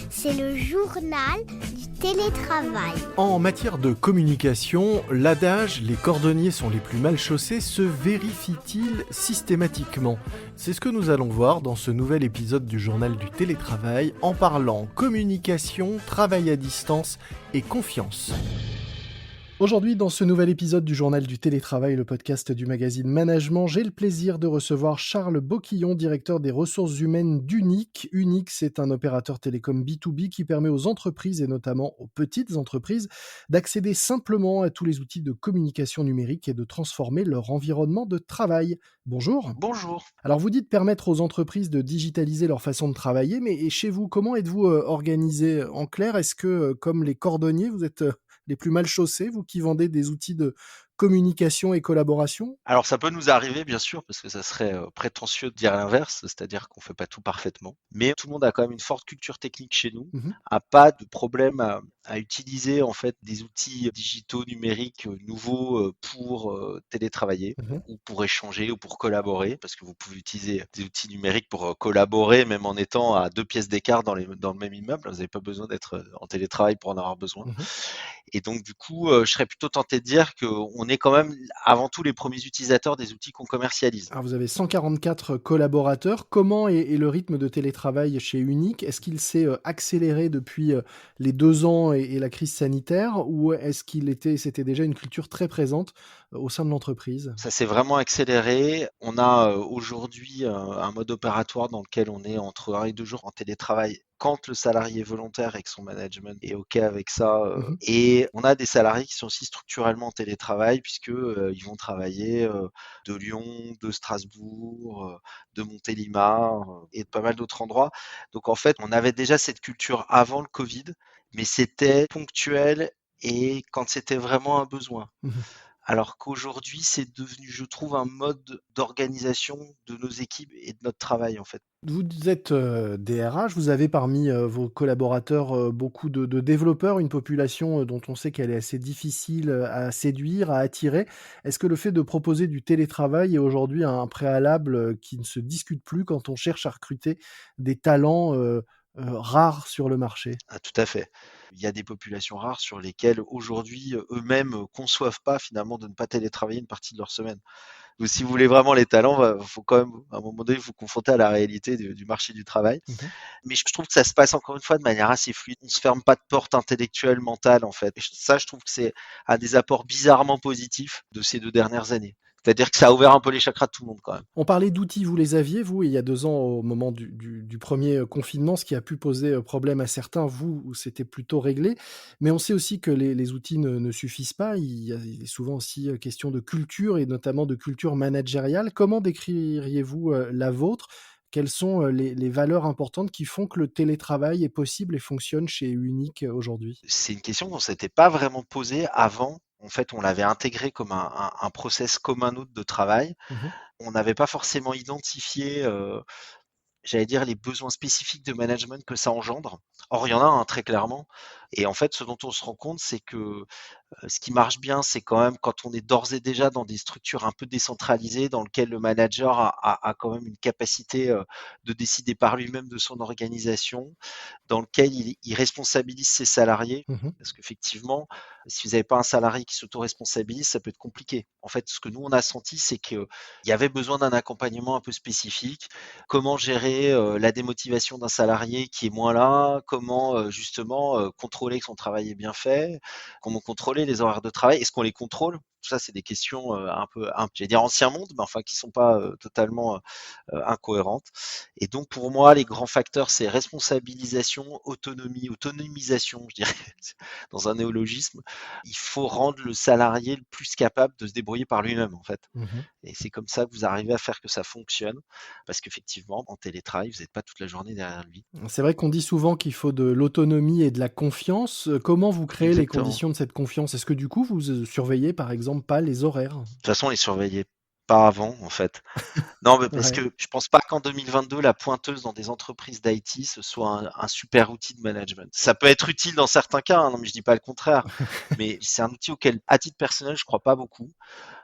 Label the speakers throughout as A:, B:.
A: C'est le journal du télétravail.
B: En matière de communication, l'adage « les cordonniers sont les plus mal chaussés » se vérifie-t-il systématiquement ? C'est ce que nous allons voir dans ce nouvel épisode du journal du télétravail en parlant communication, travail à distance et confiance. Aujourd'hui, dans ce nouvel épisode du Journal du Télétravail, le podcast du magazine Management, j'ai le plaisir de recevoir Charles Boquillon, directeur des ressources humaines d'Unic. Unic, c'est un opérateur télécom B2B qui permet aux entreprises, et notamment aux petites entreprises, d'accéder simplement à tous les outils de communication numérique et de transformer leur environnement de travail. Bonjour.
C: Bonjour.
B: Alors, vous dites permettre aux entreprises de digitaliser leur façon de travailler, mais chez vous, comment êtes-vous organisé en clair ? Est-ce que, comme les cordonniers, vous êtes les plus mal chaussés, vous qui vendez des outils de communication et collaboration ?
C: Alors ça peut nous arriver bien sûr, parce que ça serait prétentieux de dire l'inverse, c'est-à-dire qu'on fait pas tout parfaitement. Mais tout le monde a quand même une forte culture technique chez nous, a pas de problème à utiliser en fait des outils digitaux numériques nouveaux pour télétravailler ou pour échanger ou pour collaborer, parce que vous pouvez utiliser des outils numériques pour collaborer même en étant à 2 pièces d'écart dans le même immeuble. Vous n'avez pas besoin d'être en télétravail pour en avoir besoin. Et donc du coup, je serais plutôt tenté de dire qu'on est quand même avant tout les premiers utilisateurs des outils qu'on commercialise.
B: Alors vous avez 144 collaborateurs. Comment est le rythme de télétravail chez Unic ? Est-ce qu'il s'est accéléré depuis les 2 ans et la crise sanitaire, ou est-ce c'était déjà une culture très présente au sein de l'entreprise ?
C: Ça s'est vraiment accéléré. On a aujourd'hui un mode opératoire dans lequel on est entre 1 et 2 jours en télétravail quand le salarié est volontaire et que son management est OK avec ça. Et on a des salariés qui sont aussi structurellement en télétravail puisque ils vont travailler de Lyon, de Strasbourg, de Montélimar et de pas mal d'autres endroits. Donc en fait, on avait déjà cette culture avant le Covid, mais c'était ponctuel et quand c'était vraiment un besoin. Alors qu'aujourd'hui, c'est devenu, je trouve, un mode d'organisation de nos équipes et de notre travail, en fait.
B: Vous êtes DRH, vous avez parmi vos collaborateurs beaucoup de développeurs, une population dont on sait qu'elle est assez difficile à séduire, à attirer. Est-ce que le fait de proposer du télétravail est aujourd'hui un préalable qui ne se discute plus quand on cherche à recruter des talents rares sur le marché ?
C: Ah, tout à fait. Il y a des populations rares sur lesquelles aujourd'hui eux-mêmes conçoivent pas finalement de ne pas télétravailler une partie de leur semaine. Donc si vous voulez vraiment les talents, faut quand même à un moment donné vous confronter à la réalité du marché du travail. Mais je trouve que ça se passe encore une fois de manière assez fluide. On se ferme pas de porte intellectuelle, mentale en fait. Et ça, je trouve que c'est un des apports bizarrement positifs de ces 2 dernières années. C'est-à-dire que ça a ouvert un peu les chakras de tout le monde quand même.
B: On parlait d'outils, vous les aviez, vous, il y a 2 ans, au moment du premier confinement, ce qui a pu poser problème à certains, vous, c'était plutôt réglé. Mais on sait aussi que les outils ne suffisent pas. Il est souvent aussi question de culture et notamment de culture managériale. Comment décririez-vous la vôtre ? Quelles sont les valeurs importantes qui font que le télétravail est possible et fonctionne chez Unic aujourd'hui ?
C: C'est une question qu'on s'était pas vraiment posée avant. En fait, on l'avait intégré comme un process comme un autre de travail. On n'avait pas forcément identifié, j'allais dire, les besoins spécifiques de management que ça engendre. Or, il y en a un très clairement. Et en fait, ce dont on se rend compte, c'est que ce qui marche bien, c'est quand même quand on est d'ores et déjà dans des structures un peu décentralisées, dans lesquelles le manager a quand même une capacité de décider par lui-même de son organisation, dans lequel il responsabilise ses salariés. Parce qu'effectivement, si vous n'avez pas un salarié qui s'auto-responsabilise, ça peut être compliqué. En fait, ce que nous, on a senti, c'est qu'il y avait besoin d'un accompagnement un peu spécifique. Comment gérer la démotivation d'un salarié qui est moins là ? Comment justement contrôler que son travail est bien fait ? Comment contrôler les horaires de travail ? Est-ce qu'on les contrôle ? Tout ça, c'est des questions j'allais dire ancien monde, mais enfin qui sont pas totalement incohérentes. Et donc pour moi, les grands facteurs, c'est responsabilisation, autonomie, autonomisation, je dirais, dans un néologisme. Il faut rendre le salarié le plus capable de se débrouiller par lui-même, en fait. Et c'est comme ça que vous arrivez à faire que ça fonctionne, parce qu'effectivement, en télétravail, vous n'êtes pas toute la journée derrière lui.
B: C'est vrai qu'on dit souvent qu'il faut de l'autonomie et de la confiance. Comment vous créez les
C: Exactement.
B: conditions de cette confiance ? Est-ce que du coup, vous surveillez par exemple pas les horaires ?
C: De toute façon, on les surveillait pas avant, en fait. Non, mais parce
B: Ouais.
C: que je pense pas qu'en 2022, la pointeuse dans des entreprises d'IT, ce soit un super outil de management. Ça peut être utile dans certains cas, hein, non, mais je dis pas le contraire. Mais c'est un outil auquel, à titre personnel, je crois pas beaucoup.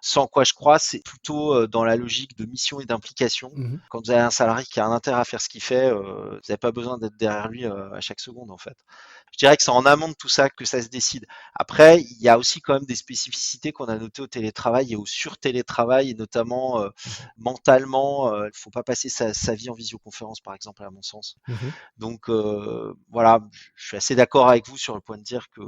C: Sans quoi je crois, c'est plutôt dans la logique de mission et d'implication.
B: Mmh.
C: Quand vous avez un salarié qui a un intérêt à faire ce qu'il fait, vous n'avez pas besoin d'être derrière lui à chaque seconde, en fait. Je dirais que c'est en amont de tout ça que ça se décide. Après, il y a aussi quand même des spécificités qu'on a notées au télétravail et au sur-télétravail, et notamment
B: Mmh.
C: mentalement, il ne faut pas passer sa vie en visioconférence, par exemple, à mon sens.
B: Mmh.
C: Donc voilà, je suis assez d'accord avec vous sur le point de dire que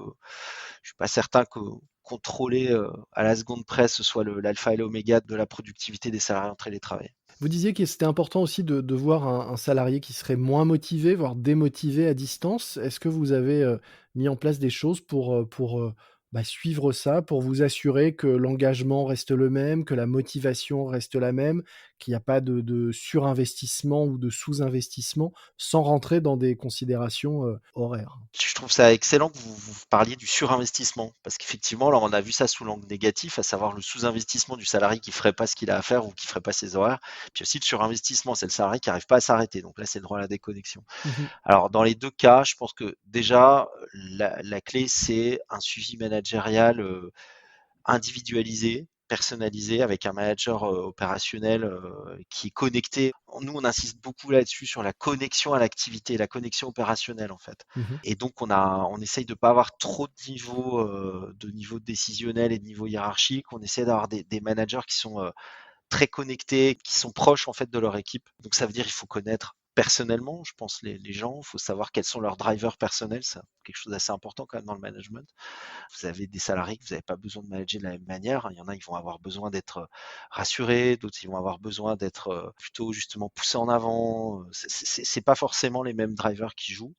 C: je suis pas certain que contrôler à la seconde près ce soit l'alpha et l'oméga de la productivité des salariés en télétravail.
B: Vous disiez que c'était important aussi de voir un salarié qui serait moins motivé, voire démotivé à distance. Est-ce que vous avez, mis en place des choses pour suivre ça, pour vous assurer que l'engagement reste le même, que la motivation reste la même, qu'il n'y a pas de surinvestissement ou de sous-investissement, sans rentrer dans des considérations, horaires?
C: Je trouve ça excellent que vous parliez du surinvestissement, parce qu'effectivement, là, on a vu ça sous l'angle négatif, à savoir le sous-investissement du salarié qui ferait pas ce qu'il a à faire ou qui ferait pas ses horaires. Puis aussi le surinvestissement, c'est le salarié qui arrive pas à s'arrêter. Donc là, c'est le droit à la déconnexion.
B: Mmh.
C: Alors, dans les deux cas, je pense que déjà, la clé, c'est un suivi managérial individualisé, personnalisé, avec un manager opérationnel qui est connecté. Nous, on insiste beaucoup là-dessus sur la connexion à l'activité, la connexion opérationnelle en fait.
B: Mmh.
C: Et donc, on essaye de pas avoir trop de niveau décisionnel et de niveau hiérarchique. On essaie d'avoir des managers qui sont très connectés, qui sont proches en fait de leur équipe. Donc ça veut dire il faut connaître personnellement, je pense, les gens, il faut savoir quels sont leurs drivers personnels, c'est quelque chose d'assez important quand même dans le management. Vous avez des salariés que vous n'avez pas besoin de manager de la même manière. Il y en a, ils vont avoir besoin d'être rassurés, d'autres, ils vont avoir besoin d'être plutôt justement poussés en avant. C'est pas forcément les mêmes drivers qui jouent.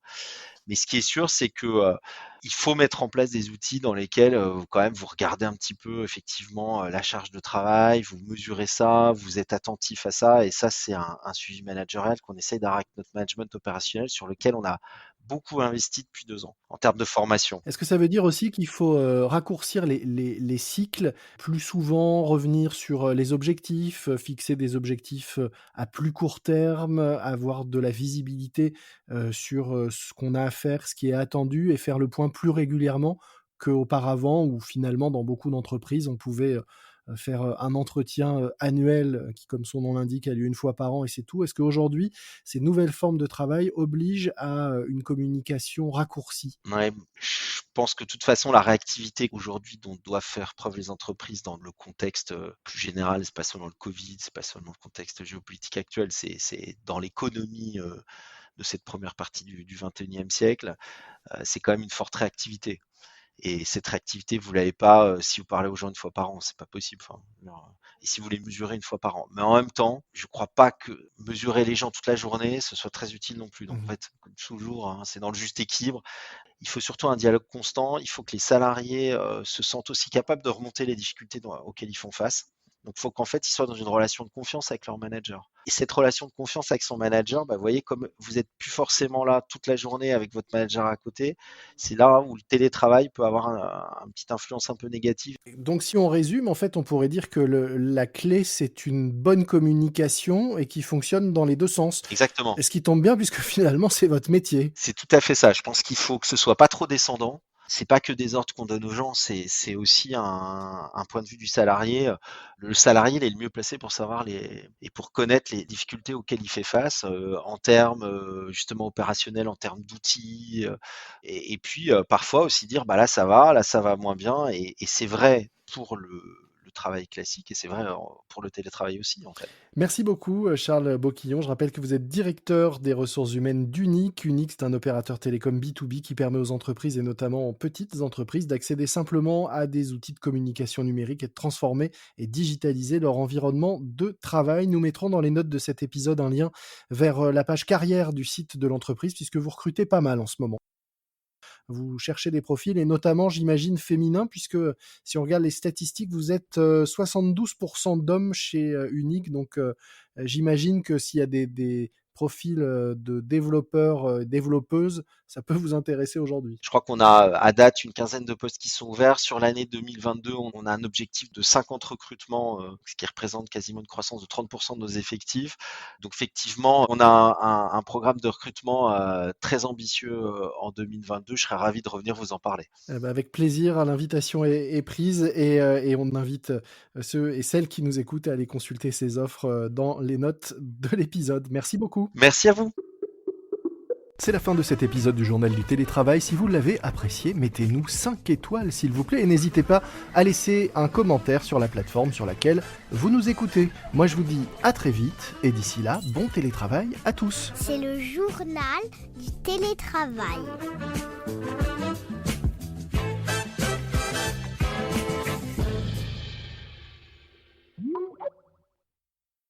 C: Mais ce qui est sûr, c'est que il faut mettre en place des outils dans lesquels quand même vous regardez un petit peu effectivement la charge de travail, vous mesurez ça, vous êtes attentif à ça, et ça c'est un suivi managérial qu'on essaye d'avoir avec notre management opérationnel sur lequel on a beaucoup investi depuis 2 ans en termes de formation.
B: Est-ce que ça veut dire aussi qu'il faut, raccourcir les cycles, plus souvent revenir sur, les objectifs, fixer des objectifs, à plus court terme, avoir de la visibilité, sur, ce qu'on a à faire, ce qui est attendu et faire le point plus régulièrement qu'auparavant où finalement dans beaucoup d'entreprises on pouvait, faire, un entretien, annuel, qui comme son nom l'indique a lieu une fois par an et c'est tout? Est-ce qu'aujourd'hui ces nouvelles formes de travail obligent à, une communication raccourcie?
C: Ouais, je pense que de toute façon, la réactivité aujourd'hui dont doivent faire preuve les entreprises dans le contexte plus général, c'est pas seulement le Covid, c'est pas seulement le contexte géopolitique actuel, c'est dans l'économie de cette première partie du 21e siècle, c'est quand même une forte réactivité. Et cette réactivité, vous l'avez pas si vous parlez aux gens une fois par an, c'est pas possible. Enfin, et si vous les mesurez une fois par an. Mais en même temps, je crois pas que mesurer les gens toute la journée, ce soit très utile non plus. Donc en
B: Mmh.
C: fait, comme toujours, hein, c'est dans le juste équilibre. Il faut surtout un dialogue constant. Il faut que les salariés se sentent aussi capables de remonter les difficultés auxquelles ils font face. Donc, il faut qu'en fait, ils soient dans une relation de confiance avec leur manager. Et cette relation de confiance avec son manager, bah, vous voyez, comme vous n'êtes plus forcément là toute la journée avec votre manager à côté, c'est là où le télétravail peut avoir une petite influence un peu négative.
B: Donc si on résume, en fait, on pourrait dire que la clé, c'est une bonne communication et qui fonctionne dans les 2 sens.
C: Exactement.
B: Et ce qui tombe bien puisque finalement, c'est votre métier.
C: C'est tout à fait ça. Je pense qu'il faut que ce soit pas trop descendant. C'est pas que des ordres qu'on donne aux gens, c'est aussi un point de vue du salarié. Le salarié, il est le mieux placé pour savoir et pour connaître les difficultés auxquelles il fait face en termes justement opérationnels, en termes d'outils. Et puis parfois aussi dire bah là ça va moins bien. Et c'est vrai pour le travail classique et c'est vrai pour le télétravail aussi en fait.
B: Merci beaucoup, Charles Boquillon. Je rappelle que vous êtes directeur des ressources humaines d'Unic. Unic, c'est un opérateur télécom B2B qui permet aux entreprises et notamment aux petites entreprises d'accéder simplement à des outils de communication numérique et de transformer et digitaliser leur environnement de travail. Nous mettrons dans les notes de cet épisode un lien vers, la page carrière du site de l'entreprise puisque vous recrutez pas mal en ce moment. Vous cherchez des profils et notamment, j'imagine, féminins, puisque si on regarde les statistiques, vous êtes 72% d'hommes chez Unique. Donc, j'imagine que s'il y a des profil de développeurs, développeuses, ça peut vous intéresser aujourd'hui?
C: Je crois qu'on a à date une quinzaine de postes qui sont ouverts. Sur l'année 2022, on a un objectif de 50 recrutements, ce qui représente quasiment une croissance de 30% de nos effectifs. Donc effectivement, on a un programme de recrutement très ambitieux en 2022. Je serais ravi de revenir vous en parler.
B: Avec plaisir, l'invitation est prise et on invite ceux et celles qui nous écoutent à aller consulter ces offres dans les notes de l'épisode. Merci beaucoup.
C: Merci à vous.
B: C'est la fin de cet épisode du Journal du Télétravail. Si vous l'avez apprécié, mettez-nous 5 étoiles s'il vous plaît et n'hésitez pas à laisser un commentaire sur la plateforme sur laquelle vous nous écoutez. Moi je vous dis à très vite et d'ici là, bon télétravail à tous.
A: C'est le journal du télétravail.